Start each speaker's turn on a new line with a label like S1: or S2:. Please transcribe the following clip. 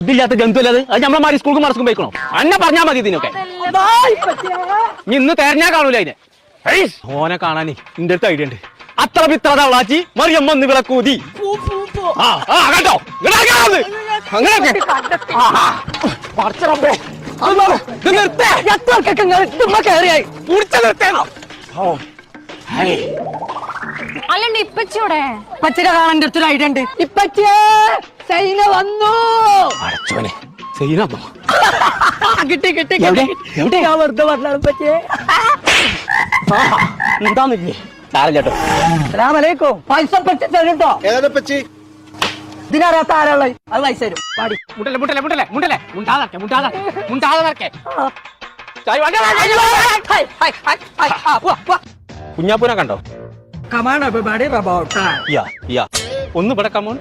S1: ഇതില്ലാത്ത ജന്തു അല്ലത് അത് നമ്മളെ സ്കൂൾക്ക് മറസ്ക്കും പോയിക്കണോ അന്നെ പറഞ്ഞാൽ മതി ഇതിനൊക്കെ ഇന്ന് തെരഞ്ഞാ കാണൂല അതിനെ ഓനെ കാണാനേ ഇന്റെ അടുത്ത് ഐഡിയ ഉണ്ട് അത്ര പിത്ര തവളാച്ചി മറിയമ്മ ഒന്ന് ഇവിടെ കൂതി കേട്ടോ അങ്ങനെയൊക്കെ
S2: അല്ലണ്ട് ഇപ്പച്ചൂടെ
S3: ഇപ്പച്ചിനെ കാണാൻ അടുത്തൊരു ഐഡിയ ഉണ്ട്. ഇപ്പച്ചേ സൈന വന്നു.
S1: അടച്ചോനെ സൈന വന്നോ?
S3: കിട്ടി കിട്ടി
S1: എവിടെ? എവിടെ?
S3: ഞാൻ വെറുതെ പറഞ്ഞാണ് ഇപ്പച്ചേ.
S1: എന്താന്നില്ലേ സാരല്ലോ.
S3: അസ്സലാമലൈക്കും. പൈസ പറ്റി തരും കേട്ടോ. ഇതിനറിയാത്ത ആരാളെ അത് പൈസ തരും. പാടി
S1: കുഞ്ഞാപ്പൂനെ കണ്ടോ?
S3: Come on, everybody, about time.
S1: ഒന്ന് ഇവിടെ കമോൺ.